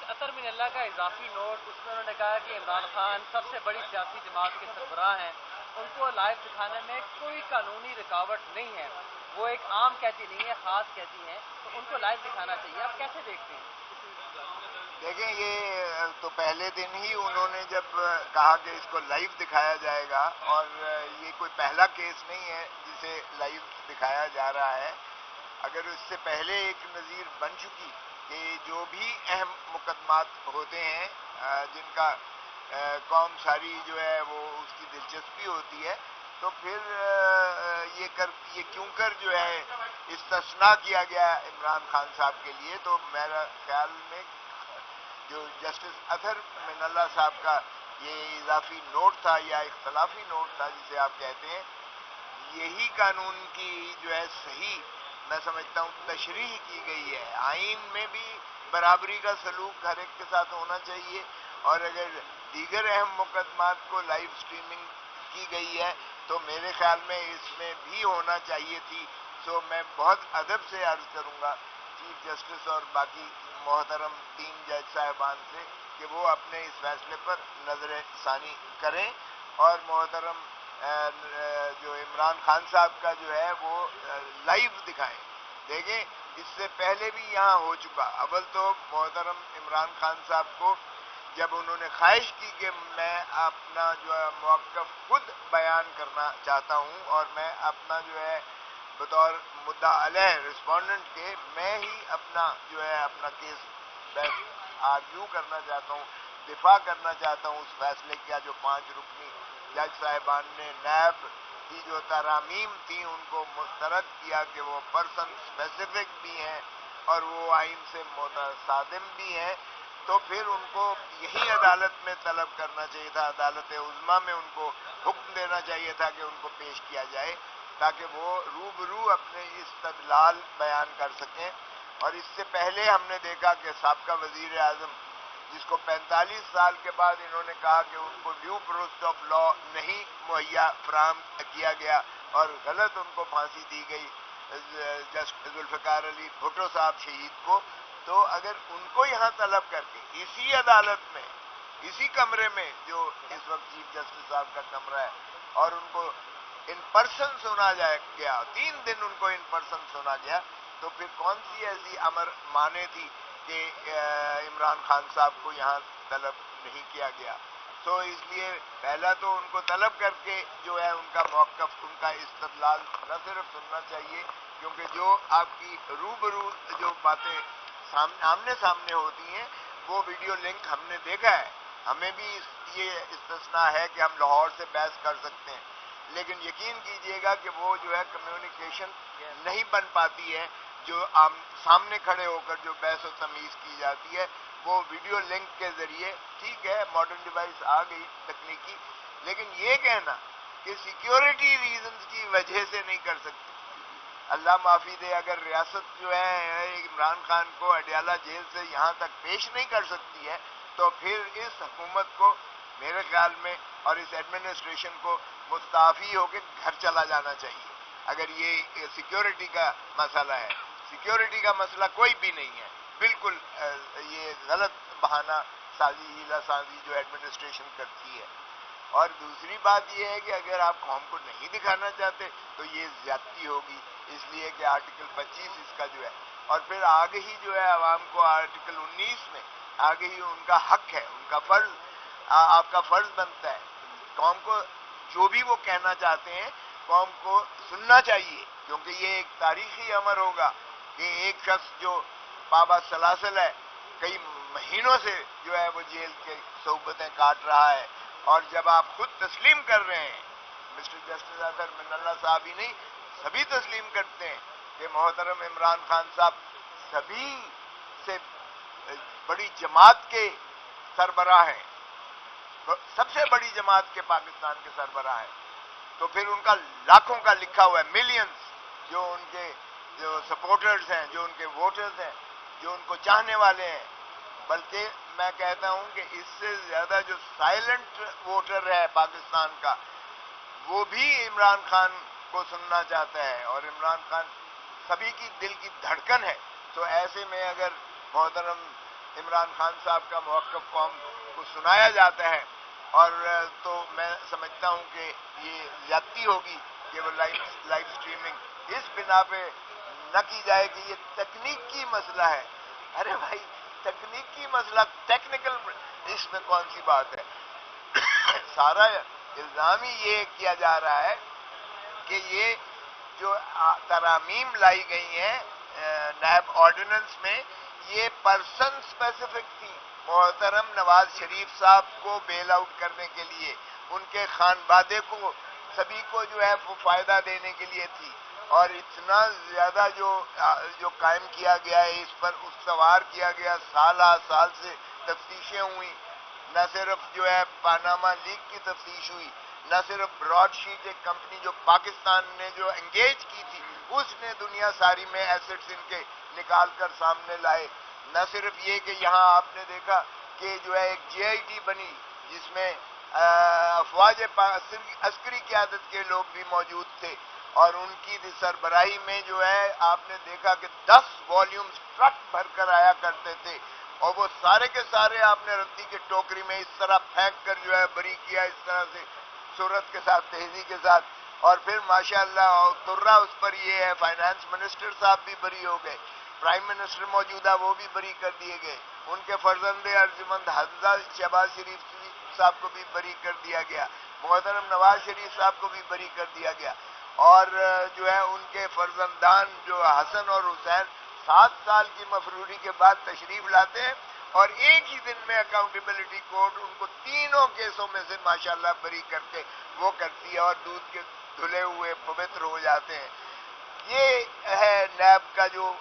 اطہر من اللہ کا اضافی نوٹ، اس میں انہوں نے کہا کہ عمران خان سب سے بڑی سیاسی جماعت کے سربراہ ہیں، ان کو لائیو دکھانے میں کوئی قانونی رکاوٹ نہیں ہے، وہ ایک عام کہتی نہیں ہے، خاص کہتی ہیں، تو ان کو لائیو دکھانا چاہیے. آپ کیسے دیکھتے ہیں؟ دیکھیں یہ تو پہلے دن ہی انہوں نے جب کہا کہ اس کو لائیو دکھایا جائے گا، اور یہ کوئی پہلا کیس نہیں ہے جسے لائیو دکھایا جا رہا ہے. اگر اس سے پہلے ایک نظیر بن چکی کہ جو بھی اہم مقدمات ہوتے ہیں جن کا قوم ساری جو ہے وہ اس کی دلچسپی ہوتی ہے، تو پھر یہ کیوں کر جو ہے استثناء کیا گیا عمران خان صاحب کے لیے. تو میرا خیال میں جو جسٹس اطہر من اللہ صاحب کا یہ اضافی نوٹ تھا یا اختلافی نوٹ تھا جسے آپ کہتے ہیں، یہی قانون کی جو ہے صحیح میں سمجھتا ہوں تشریح کی گئی ہے. آئین میں بھی برابری کا سلوک ہر ایک کے ساتھ ہونا چاہیے، اور اگر دیگر اہم مقدمات کو لائیو سٹریمنگ کی گئی ہے تو میرے خیال میں اس میں بھی ہونا چاہیے تھی. سو میں بہت ادب سے عرض کروں گا چیف جسٹس اور باقی محترم 3 جج صاحبان سے کہ وہ اپنے اس فیصلے پر نظر ثانی کریں، اور محترم جو عمران خان صاحب کا جو ہے وہ لائیو دکھائیں. دیکھیں اس سے پہلے بھی یہاں ہو چکا. اول تو محترم عمران خان صاحب کو جب انہوں نے خواہش کی کہ میں اپنا جو ہے موقف خود بیان کرنا چاہتا ہوں، اور میں اپنا جو ہے بطور مدعا علیہ رسپونڈنٹ کے میں ہی اپنا جو ہے اپنا کیس آرگیو کرنا چاہتا ہوں، دفاع کرنا چاہتا ہوں اس فیصلے کا جو 5 رکنی جج صاحبان نے نیب کی جو ترامیم تھیں ان کو مسترد کیا کہ وہ پرسن اسپیسیفک بھی ہیں اور وہ آئین سے متصادم بھی ہیں. تو پھر ان کو یہی عدالت میں طلب کرنا چاہیے تھا، عدالت عظمیٰ میں ان کو حکم دینا چاہیے تھا کہ ان کو پیش کیا جائے تاکہ وہ روبرو اپنے استدلال بیان کر سکیں. اور اس سے پہلے ہم نے دیکھا کہ سابقہ وزیر اعظم جس کو 45 سال کے بعد انہوں نے کہا کہ ان کو ڈیو پروسیس آف لا نہیں مہیا فراہم کیا گیا اور غلط ان کو پھانسی دی گئی جسٹس ذوالفقار علی بھٹو صاحب شہید کو. تو اگر ان کو یہاں طلب کر کے اسی عدالت میں اسی کمرے میں جو اس وقت چیف جسٹس صاحب کا کمرہ ہے، اور ان کو ان پرسن سنا گیا، 3 دن ان کو ان پرسن سنا گیا، تو پھر کون سی ایسی امر مانے تھی کہ عمران خان صاحب کو یہاں طلب نہیں کیا گیا. تو اس لیے پہلا تو ان کو طلب کر کے جو ہے ان کا موقف، ان کا استدلال نہ صرف سننا چاہیے، کیونکہ جو آپ کی روبرو جو باتیں آمنے سامنے ہوتی ہیں وہ ویڈیو لنک ہم نے دیکھا ہے. ہمیں بھی یہ استثناء ہے کہ ہم لاہور سے بحث کر سکتے ہیں، لیکن یقین کیجئے گا کہ وہ جو ہے کمیونیکیشن نہیں بن پاتی ہے جو سامنے کھڑے ہو کر جو بحث و تمیز کی جاتی ہے وہ ویڈیو لنک کے ذریعے. ٹھیک ہے ماڈرن ڈیوائس آ گئی تکنیکی، لیکن یہ کہنا کہ سیکیورٹی ریزنز کی وجہ سے نہیں کر سکتے. اللہ معافی دے اگر ریاست جو ہے عمران خان کو اڈیالہ جیل سے یہاں تک پیش نہیں کر سکتی ہے تو پھر اس حکومت کو میرے خیال میں اور اس ایڈمنسٹریشن کو مستعفی ہو کے گھر چلا جانا چاہیے. اگر یہ سیکیورٹی کا مسئلہ ہے، سیکیورٹی کا مسئلہ کوئی بھی نہیں ہے. بالکل یہ غلط بہانہ سازی، ہیلا سازی جو ایڈمنسٹریشن کرتی ہے. اور دوسری بات یہ ہے کہ اگر آپ قوم کو نہیں دکھانا چاہتے تو یہ زیادتی ہوگی، اس لیے کہ آرٹیکل 25 اس کا جو ہے، اور پھر آگے ہی جو ہے عوام کو آرٹیکل 19 میں آگے ہی ان کا حق ہے، ان کا فرض، آپ کا فرض بنتا ہے قوم کو جو بھی وہ کہنا چاہتے ہیں قوم کو سننا چاہیے، کیونکہ یہ ایک تاریخی امر ہوگا کہ ایک شخص جو پابا سلاسل ہے کئی مہینوں سے جو ہے وہ جیل کے صحبتیں کاٹ رہا ہے، اور جب آپ خود تسلیم کر رہے ہیں، مسٹر جسٹس اطہر من اللہ صاحب ہی نہیں سبھی تسلیم کرتے ہیں کہ محترم عمران خان صاحب سبھی سے بڑی جماعت کے سربراہ ہیں، سب سے بڑی جماعت کے پاکستان کے سربراہ ہیں، تو پھر ان کا لاکھوں کا لکھا ہوا ہے، ملینز جو ان کے جو سپورٹرز ہیں، جو ان کے ووٹرز ہیں، جو ان کو چاہنے والے ہیں. بلکہ میں کہتا ہوں کہ اس سے زیادہ جو سائلنٹ ووٹر ہے پاکستان کا وہ بھی عمران خان کو سننا چاہتا ہے، اور عمران خان سبھی کی دل کی دھڑکن ہے. تو ایسے میں اگر محترم عمران خان صاحب کا موقف قوم کو سنایا جاتا ہے، اور تو میں سمجھتا ہوں کہ یہ زیادتی ہوگی کہ وہ لائیو اسٹریمنگ اس بنا پہ نہ کی جائے کہ یہ تکنیکی مسئلہ ہے. ارے بھائی تکنیکی مسئلہ، ٹیکنیکل اس میں کون سی بات ہے؟ سارا الزام ہی یہ کیا جا رہا ہے کہ یہ جو ترامیم لائی گئی ہیں نیب آرڈیننس میں، یہ پرسن اسپیسیفک تھی. محترم نواز شریف صاحب کو بیل آؤٹ کرنے کے لیے، ان کے خانوادے کو، سبھی کو جو ہے وہ فائدہ دینے کے لیے تھی. اور اتنا زیادہ جو قائم کیا گیا ہے، اس پر استوار کیا گیا، سالہ سال سے تفتیشیں ہوئی. نہ صرف جو ہے پاناما لیگ کی تفتیش ہوئی، نہ صرف براڈ شیٹ ایک کمپنی جو پاکستان نے جو انگیج کی تھی اس نے دنیا ساری میں ایسٹس ان کے نکال کر سامنے لائے. نہ صرف یہ کہ یہاں آپ نے دیکھا کہ جو ہے ایک جے آئی ٹی بنی جس میں افواج عسکری قیادت کے لوگ بھی موجود تھے، اور ان کی سربراہی میں جو ہے آپ نے دیکھا کہ 10 والیومز ٹرک بھر کر آیا کرتے تھے، اور وہ سارے کے سارے آپ نے ردی کے ٹوکری میں اس طرح پھینک کر جو ہے بری کیا، اس طرح سے صورت کے ساتھ، تیزی کے ساتھ. اور پھر ماشاءاللہ ترا اس پر یہ ہے، فائنانس منسٹر صاحب بھی بری ہو گئے، پرائم منسٹر موجودہ وہ بھی بری کر دیے گئے، ان کے فرزند ارجمند حمزہ شہباز شریف صاحب کو بھی بری کر دیا گیا، محترم نواز شریف صاحب کو بھی بری کر دیا گیا. اور جو ہے ان کے فرزندان جو حسن اور حسین 7 سال کی مفروری کے بعد تشریف لاتے ہیں، اور ایک ہی دن میں اکاؤنٹیبلٹی کورٹ ان کو تینوں کیسوں میں سے ماشاءاللہ بری کر کے وہ کرتی ہے، اور دودھ کے دھلے ہوئے پوتر ہو جاتے ہیں. یہ ہے نیب کا جو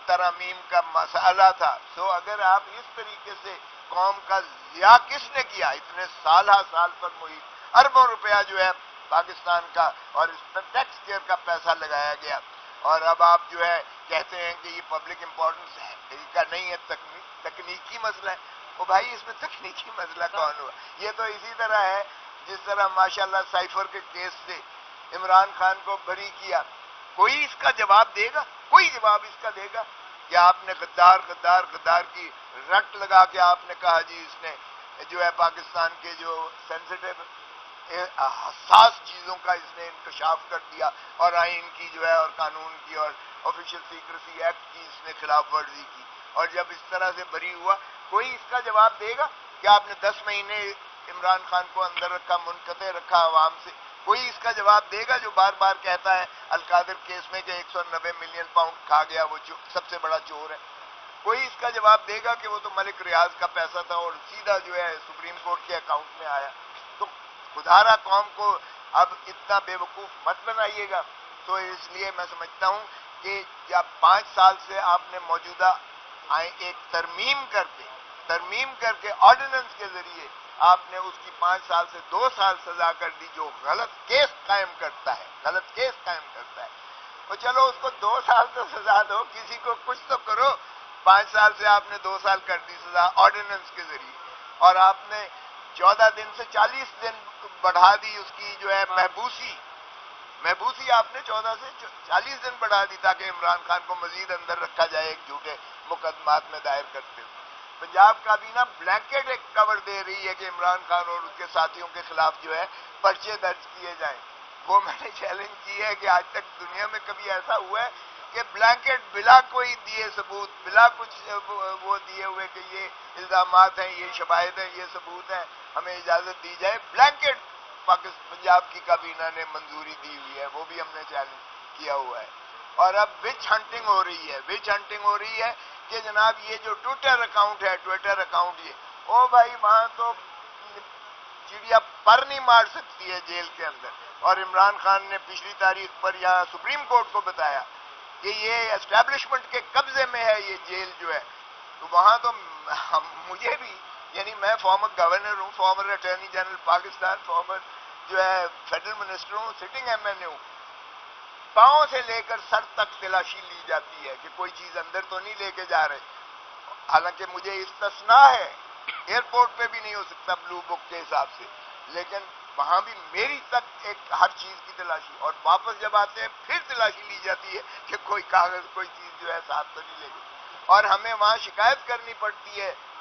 ترامیم کا مسئلہ تھا. سو اگر آپ اس طریقے سے قوم کا ضیاع کس نے کیا؟ اتنے سالہ سال پر محیط اربوں روپیہ جو ہے پاکستان کا، اور اس پر ٹیکس پیئر کا پیسہ لگایا گیا، اور اب آپ جو ہے کہتے ہیں کہ یہ پبلک امپورٹنس ہے کا نہیں ہے، تکنیکی مسئلہ ہے. وہ بھائی اس میں تکنیکی مسئلہ کون ہوا؟ یہ تو اسی طرح ہے جس طرح ماشاءاللہ سائفر کے کیس سے عمران خان کو بری کیا. کوئی اس کا جواب دے گا؟ کوئی جواب اس کا دے گا کہ آپ نے غدار غدار غدار کی رٹ لگا کے آپ نے کہا جی اس نے جو ہے پاکستان کے جو سینسیٹیو حساس چیزوں کا اس نے انکشاف کر دیا، اور آئین کی جو ہے اور قانون کی اور آفیشل سیکریسی ایکٹ کی اس نے خلاف ورزی کی، اور جب اس طرح سے بری ہوا کوئی اس کا جواب دے گا کہ آپ نے 10 مہینے عمران خان کو اندر رکھا، منقطع رکھا عوام سے؟ کوئی اس کا جواب دے گا جو بار بار کہتا ہے القادر کیس میں کہ 190 ملین پاؤنڈ کھا گیا، وہ سب سے بڑا چور ہے؟ کوئی اس کا جواب دے گا کہ وہ تو ملک ریاض کا پیسہ تھا اور سیدھا جو ہے سپریم کورٹ کے اکاؤنٹ میں آیا؟ تو خدارا قوم کو اب اتنا بے وقوف مت بنائیے گا. تو اس لیے میں سمجھتا ہوں کہ جب 5 سال سے آپ نے موجودہ ایک ترمیم کر کے آرڈیننس کے ذریعے آپ نے اس کی 5 سال سے 2 سال سزا کر دی، جو غلط کیس قائم کرتا ہے. تو چلو اس کو 2 سال تو سزا دو، کسی کو کچھ تو کرو. 5 سال سے آپ نے 2 سال کر دی سزا آرڈیننس کے ذریعے، اور آپ نے 14 دن سے 40 دن بڑھا دی اس کی جو ہے محبوسی آپ نے 14 سے 40 دن بڑھا دی تاکہ عمران خان کو مزید اندر رکھا جائے ایک جھوٹے مقدمات میں دائر کرتے ہوئے. پنجاب کابینہ بلینکٹ ایک کور دے رہی ہے کہ عمران خان اور اس کے ساتھیوں کے خلاف جو ہے پرچے درج کیے جائیں. وہ میں نے چیلنج کی ہے کہ آج تک دنیا میں کبھی ایسا ہوا ہے کہ بلینکٹ بلا کوئی دیے ثبوت، بلا کچھ وہ دیے ہوئے کہ یہ الزامات ہیں، یہ شواہد ہیں، یہ ثبوت ہیں، ہمیں اجازت دی جائے، بلینکٹ پنجاب کی کابینہ نے منظوری دی ہوئی ہے؟ وہ بھی ہم نے چیلنج کیا ہوا ہے. اور اب وچ ہنٹنگ ہو رہی ہے کہ جناب یہ جو ٹویٹر اکاؤنٹ یہ او بھائی وہاں تو چڑیا پر نہیں مار سکتی ہے جیل کے اندر. اور عمران خان نے پچھلی تاریخ پر یہاں سپریم کورٹ کو بتایا کہ یہ اسٹیبلشمنٹ کے قبضے میں ہے یہ جیل جو ہے. تو وہاں تو مجھے بھی، یعنی میں فارمر گورنر ہوں، former attorney general Pakistan, former جو ہے فیڈرل منسٹر ہوں، سٹنگ ایم این اے ہوں، پاؤں سے لے کر سر تک تلاشی لی جاتی ہے کہ کوئی چیز اندر تو نہیں لے کے جا رہے. حالانکہ مجھے استثناء ہے، ایئرپورٹ پہ بھی نہیں ہو سکتا بلو بک کے حساب سے، لیکن وہاں بھی میری تک ایک ہر چیز کی تلاشی، اور واپس جب آتے ہیں پھر تلاشی لی جاتی ہے کہ کوئی کاغذ کوئی چیز جو ہے ساتھ تو نہیں لے گئی. اور ہمیں وہاں شکایت کرنی پڑتی ہے